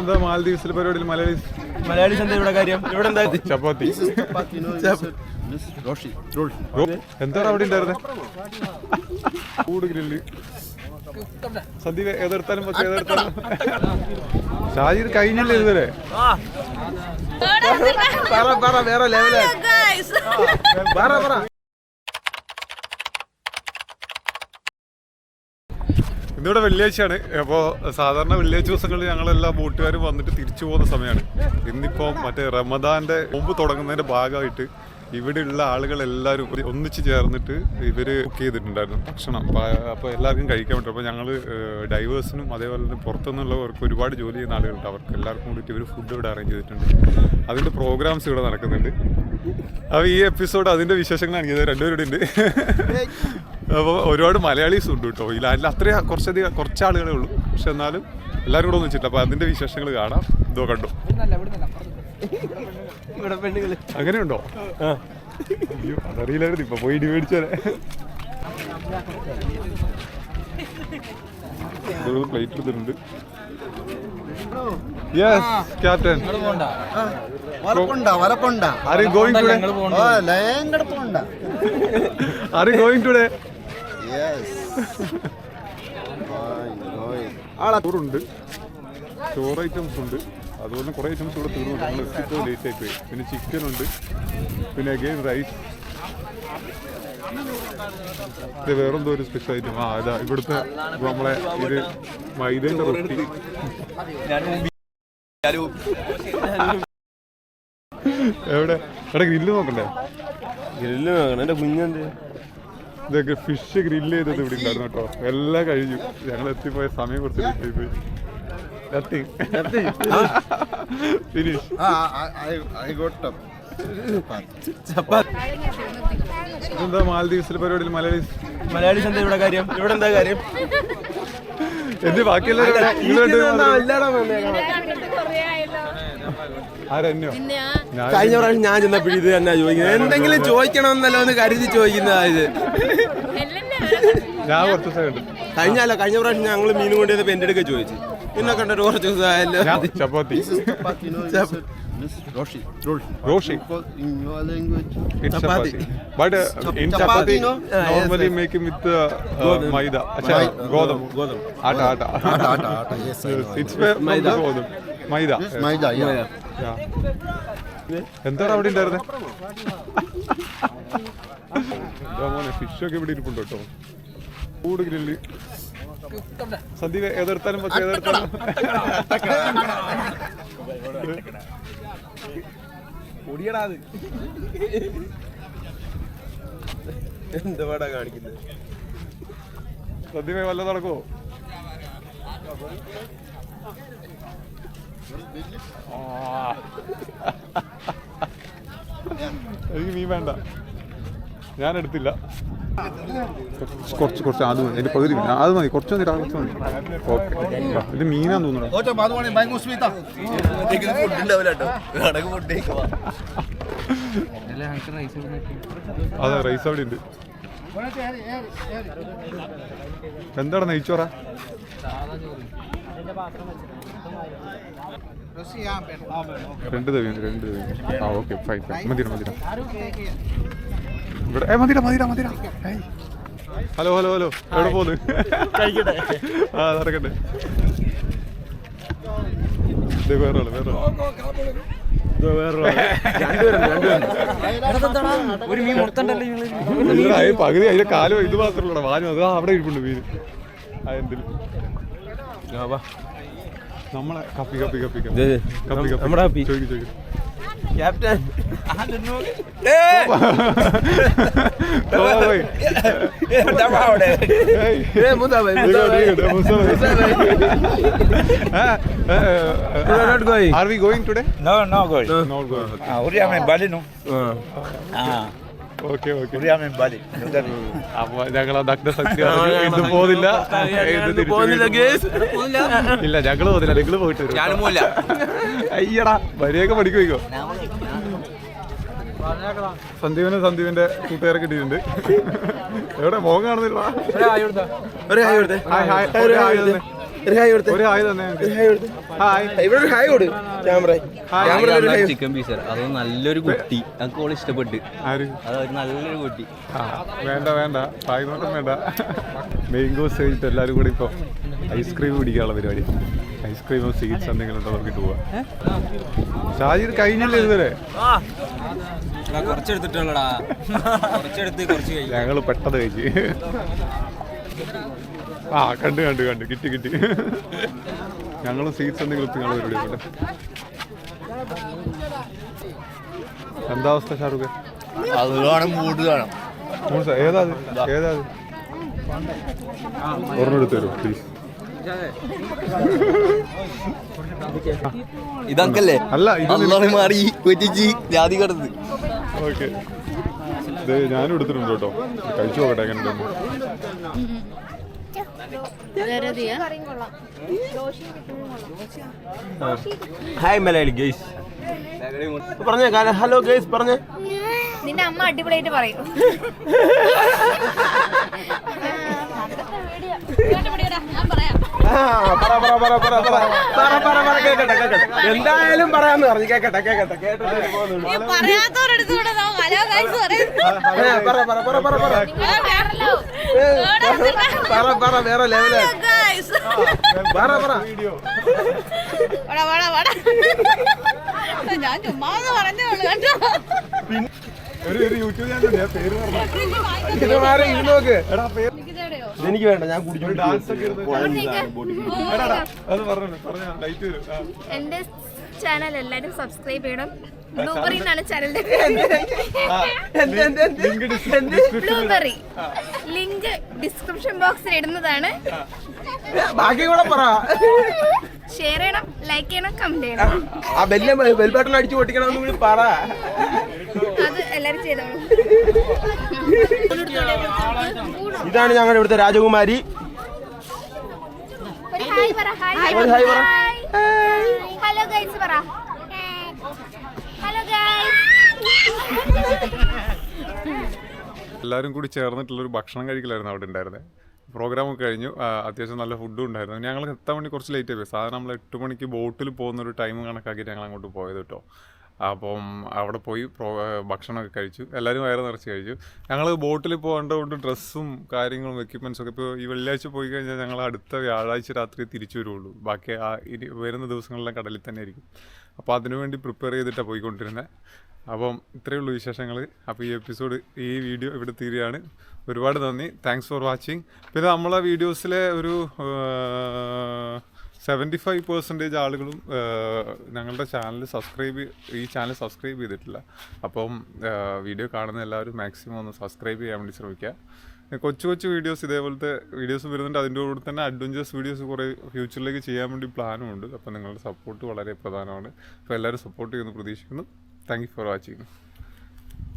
ഇതെന്താ മാൽദീവ്സിലെ പരിപാടിയിൽ മലയാളീസ് എന്താ ഇവിടെ കാര്യം? ഇവിടെ എന്താ ചപ്പാത്തി എന്താണ് അവിടെ ഉണ്ടായിരുന്നത്? കൂട് ഗ്രില്ല് സദ്യ ഏതെടുത്താലും ഷാജിർ കഴിഞ്ഞല്ലേ ഇതുവരെ? വേറെ ലെവല്. ഇന്നിവിടെ വെള്ളിയാഴ്ചയാണ്. അപ്പോൾ സാധാരണ വെള്ളിയാഴ്ച ദിവസങ്ങളിൽ ഞങ്ങളെല്ലാ ബോട്ടുകാരും വന്നിട്ട് തിരിച്ചു പോകുന്ന സമയമാണ്. ഇന്നിപ്പോൾ മറ്റേ റമദാന്റെ മുമ്പ് തുടങ്ങുന്നതിന്റെ ഭാഗമായിട്ട് ഇവിടെയുള്ള ആളുകളെല്ലാവരും ഒന്നിച്ച് ചേർന്നിട്ട് ഇവർ കുക്ക് ചെയ്തിട്ടുണ്ടായിരുന്നു ഭക്ഷണം. അപ്പോൾ എല്ലാവർക്കും കഴിക്കാൻ പറ്റും. അപ്പോൾ ഞങ്ങൾ ഡൈവേഴ്സിനും അതേപോലെ തന്നെ പുറത്തുനിന്നുള്ളവർക്ക് ഒരുപാട് ജോലി ചെയ്യുന്ന ആളുകളുണ്ട്. അവർക്ക് എല്ലാവർക്കും കൂടിയിട്ട് ഇവർ ഫുഡ് ഇവിടെ അറേഞ്ച് ചെയ്തിട്ടുണ്ട്. അതിൻ്റെ പ്രോഗ്രാംസ് ഇവിടെ നടക്കുന്നുണ്ട്. അപ്പോൾ ഈ എപ്പിസോഡ് അതിൻ്റെ വിശേഷങ്ങളാണ് ഇത് രണ്ടുപേരുടെ ഉണ്ട്. അപ്പോൾ ഒരുപാട് മലയാളീസ് ഉണ്ട് കേട്ടോ ഈ ലാൻഡിൽ. അത്രയും കുറച്ച് ആളുകളേ ഉള്ളൂ, പക്ഷെ എന്നാലും എല്ലാവരും കൂടെ ഒന്നിച്ചിട്ട്. അപ്പോൾ അതിൻ്റെ വിശേഷങ്ങൾ കാണാം. ഇതോ കണ്ടോ, അങ്ങനെയുണ്ടോ? അയ്യോ അതറിയില്ലായിരുന്നു. ഇപ്പൊ പോയി ഇടി മേടിച്ചാലേ. പ്ലേറ്റ് എടുത്തിട്ടുണ്ട്. Yes captain. Are you going today? Are you going today? Yes. ചോറുണ്ട്, ചോറ് ഐറ്റംസ് ഉണ്ട്, അതുപോലെ കുറേ ഐറ്റംസ് ഇവിടെ തീർന്നു. നമ്മൾ എത്തിപ്പോൾ ലേറ്റ് ആയിപ്പോയി. പിന്നെ ചിക്കൻ ഉണ്ട്, പിന്നെ അഗെയിൻ റൈസ്. ഇത് വേറെന്തോ ഒരു സ്പെഷ്യൽ ഐറ്റം. അതാ ഇവിടുത്തെ നമ്മളെ ഇത് മൈദേൻ്റെ റൊട്ടി. എവിടെ ഗ്രില്ല് നോക്കണ്ടേ? ഗ്രില്ല് നോക്കണം. എൻ്റെ കുഞ്ഞെന്ത് ഇതൊക്കെ ഫിഷ് ഗ്രില്ല് ചെയ്തത് ഇവിടെ ഉണ്ടായിരുന്നു കേട്ടോ. എല്ലാം കഴിഞ്ഞു. ഞങ്ങൾ എത്തിപ്പോയ സമയം കുറച്ച് ലേറ്റ് ആയിപ്പോയി. Finish. I got up. ഇതെന്താ മാൽദീവ്സിലെ പരിപാടിയിൽ മലയാളീസ് എന്താ ഇവിടെ കാര്യം? ഇവിടെ എന്താ കാര്യം? എന്ത് ബാക്കിയെല്ലാരും ആരെന്നെയോ? കഴിഞ്ഞ പ്രാവശ്യം ഞാൻ ചെന്നപ്പോഴും ഇത് തന്നെ ചോദിക്കുന്നത്. എന്തെങ്കിലും ചോദിക്കണമെന്നല്ലോ എന്ന് കരുതി ചോദിക്കുന്നതായത്. ഞാൻ കുറച്ച് ദിവസം കണ്ടു. കഴിഞ്ഞ പ്രാവശ്യം ഞങ്ങൾ മീൻ കൊണ്ടുവന്നപ്പോ എന്റെ അടുക്ക ചോദിച്ചു. പിന്നെ കണ്ടിട്ട് കുറച്ച് ദിവസമായല്ലോ. ചപ്പാത്തി Roshi. In your language. It's chapati. But in chapati normally make it with maida. Acha godam. Atta. Yes, I know. It's maida. Godam. Maida. Yes, maida. Yeah. എന്താണ് അവിടെ ഉണ്ടായിരുന്നത്? മോനെ ഫിഷൊക്കെ ഇവിടെ ഇരിപ്പുണ്ട് കേട്ടോ. കൂട് ഗ്രില്ല് സദ്യ ഏതെടുത്താലും എന്താ കാണിക്കുന്നത്? സദ്യ വല്ല നടക്കുമോ? എനിക്ക് മീൻ വേണ്ട, ഞാൻ എടുത്തില്ല. കുറച്ച് അത് മതി, എൻ്റെ പകുതി അത് മതി. കുറച്ച് മതി. ഓക്കെ, ഇത് മീനാന്ന് തോന്നുന്നു. അതെ, റൈസ് അവിടെ ഉണ്ട്. എന്താണ് നെയ്ച്ചോറ? രണ്ട് തവി. ആ ഓക്കെ, ഫൈൻ. മതിര ഇവിടെ മതിര. ഹലോ എവിടെ പോന്ന്? ആ നടക്കട്ടെ. വേറെ പകുതി അതിന്റെ കാലം ഇത് മാത്രമല്ല വാനും. അത് അവിടെ ഇരിപ്പുണ്ട് മീൻ. അതെന്തിലും നമ്മളെ കപ്പി ചോദിക്കും. Captain Are we going today? No going. Not going. Uriam in Bali no. Okay. Uriam in Bali. അപ്പൊ ഞങ്ങൾ ഇത് പോകുന്നില്ല. ഇല്ല, ഞങ്ങള് പോകുന്നില്ല. നിങ്ങള് പോയിട്ട് വരും. അയ്യടാ, വരിയൊക്കെ പഠിക്കോ? സന്ദീപിന്റെ കൂട്ടുകാരെ കിട്ടിയിട്ടുണ്ട്. എവിടെ മോൻ കാണുന്നില്ല? ഒരു ഹായ് കൊടുത്ത്, ഒരു ഹായ് തന്നെ. ഒരു ഹായ് കൊടുത്ത്. ഹായ്. ഇവിടെ ഒരു ഹായ് കൊടു. ക്യാമറ ഒരു ഹായ്. ചിക്കൻ പീസ് അത് നല്ലൊരു കുട്ടി ഞങ്ങൾക്ക് ഓൾ ഇഷ്ടപ്പെട്ട്. ആര്? അതൊരു നല്ലൊരു കുട്ടി. വേണ്ട വേണ്ട, ഹായ് നോട്ടം വേണ്ട. മാംഗോസ് കഴിഞ്ഞിട്ട് എല്ലാവരും കൂടി ഇപ്പോൾ ഐസ്ക്രീം കുടിക്കാനുള്ള പരിപാടി. ഐസ്ക്രീമോ സ്വീറ്റ്സ് എന്തെങ്കിലും ഉണ്ടോ നോക്കിയിട്ട് പോവാം. ഷാജിദ് കഴിഞ്ഞല്ലേ ഇതുവരെ? കുറച്ചെടുത്തിട്ടുള്ളടാ, കുറച്ചെടുത്ത് കുറച്ച് കഴിക്കും. ഞങ്ങൾ പെട്ടെന്ന് കഴിച്ച്. കണ്ട് കിട്ടി. ഞങ്ങളും സ്വീറ്റ്സ് എന്തെങ്കിലും ഞങ്ങൾ പരിപാടി ഉണ്ട്. എന്താ അവസ്ഥ ഷാറുഖ്? അത് വേണം, മൂഡ് വേണം. ഏതാ ഒരെണ്ണം എടുത്തു തരും പ്ലീസ്. ഇതൊക്കെയല്ലേ അല്ല ഇത് മാറി കൊച്ചിച്ച് ജാതി കിടന്ന്. ഓക്കെ, ഇത് ഞാനും എടുത്തിട്ടുണ്ട് കേട്ടോ. കഴിച്ചു നോക്കട്ടെ എങ്ങനെ. ഹായ് മലയാളി ഗൈസ് പറഞ്ഞേ. ഹലോ ഗൈസ് പറഞ്ഞേ. നിന്റെ അമ്മ അടിപൊളിയായിട്ട് പറയും. എന്തായാലും പറയാന്ന് പറഞ്ഞു. കേക്കട്ടെ വേറെ ലെവല്. ഞാൻ ചുമ്മാ പറഞ്ഞോളൂ കേട്ടോ. ഒരു യൂട്യൂബ് ചാനൽ പേര് പറഞ്ഞു. ഇത് മാറി ഇത് നോക്ക്. എടാ പേര് എനിക്ക് വേണ്ട, ഞാൻ കുടിച്ചു. ഡാൻസ് ഒക്കെ അത് പറഞ്ഞു ലൈറ്റ് വരും. എന്റെ ചാനൽ എല്ലാരും സബ്സ്ക്രൈബ് ചെയ്യണം. ബ്ലൂബെറി എന്നാണ് ചാനലിന്റെ ബ്ലൂബെറി. ലിങ്ക് ഡിസ്ക്രിപ്ഷൻ ബോക്സിൽ ഇടുന്നതാണ്. ബാക്കി കൂടെ പറ. ഷെയർ ചെയ്യണം, ലൈക്ക് ചെയ്യണം, കമന്റ് ചെയ്യണം. ആ ബെൽ ബട്ടൺ അടിച്ചു പൊട്ടിക്കണം കൂടി പറ. അത് എല്ലാരും ചെയ്തോളൂ. ഇതാണ് ഞങ്ങളുടെ ഇവിടുത്തെ രാജകുമാരി. ഒരു ഹായ് പറ. ഒരു ഹായ് പറ. ഹലോ ഗൈസ് പറ. Hello guys. എല്ലാവരും കൂടി ചേർന്നിട്ടുള്ളൊരു ഭക്ഷണം കഴിക്കലായിരുന്നു അവിടെ ഉണ്ടായിരുന്നത്. പ്രോഗ്രാമൊക്കെ കഴിഞ്ഞു. അത്യാവശ്യം നല്ല ഫുഡും ഉണ്ടായിരുന്നു. ഞങ്ങൾ എത്താൻ വേണ്ടി കുറച്ച് ലേറ്റ് ആയി പോയി. സാധാരണ നമ്മൾ 8 മണിക്ക് ബോട്ടിൽ പോകുന്നൊരു ടൈം കണക്കാക്കിയിട്ട് ഞങ്ങൾ അങ്ങോട്ട് പോയത് കേട്ടോ. അപ്പം അവിടെ പോയി ഭക്ഷണമൊക്കെ കഴിച്ചു. എല്ലാവരും വയറ് നിറച്ച് കഴിച്ചു. ഞങ്ങൾ ബോട്ടിൽ പോകേണ്ടതുകൊണ്ട് ഡ്രസ്സും കാര്യങ്ങളും എക്യുപ്മെൻറ്റ്സൊക്കെ ഇപ്പോൾ ഈ വെള്ളിയാഴ്ച പോയി കഴിഞ്ഞാൽ ഞങ്ങൾ അടുത്ത വ്യാഴാഴ്ച രാത്രി തിരിച്ചു വരുള്ളൂ. ബാക്കി ഇനി വരുന്ന ദിവസങ്ങളെല്ലാം കടലിൽ തന്നെ ആയിരിക്കും. അപ്പോൾ അതിനുവേണ്ടി പ്രിപ്പയർ ചെയ്തിട്ടാണ് പോയിക്കൊണ്ടിരുന്നത്. അപ്പം ഇത്രയേ ഉള്ളൂ വിശേഷങ്ങൾ. അപ്പോൾ ഈ വീഡിയോ ഇവിടെ തീരുകയാണ്. ഒരുപാട് നന്ദി. Thanks for watching. പിന്നെ നമ്മളെ വീഡിയോസിലെ ഒരു 75% ആളുകളും ഞങ്ങളുടെ ഈ ചാനൽ സബ്സ്ക്രൈബ് ചെയ്തിട്ടില്ല. അപ്പം വീഡിയോ കാണുന്ന എല്ലാവരും മാക്സിമം ഒന്ന് സബ്സ്ക്രൈബ് ചെയ്യാൻ വേണ്ടി ശ്രമിക്കുക. കൊച്ചു വീഡിയോസ് ഇതേപോലത്തെ വീഡിയോസ് വരുന്നുണ്ട്. അതിൻ്റെ കൂടെ തന്നെ അഡ്വഞ്ചേഴ്സ് വീഡിയോസ് കുറേ ഫ്യൂച്ചറിലേക്ക് ചെയ്യാൻ വേണ്ടി പ്ലാനും ഉണ്ട്. അപ്പോൾ നിങ്ങളുടെ സപ്പോർട്ട് വളരെ പ്രധാനമാണ്. അപ്പോൾ എല്ലാവരും സപ്പോർട്ട് ചെയ്യുമെന്ന് പ്രതീക്ഷിക്കുന്നു. Thank you for watching.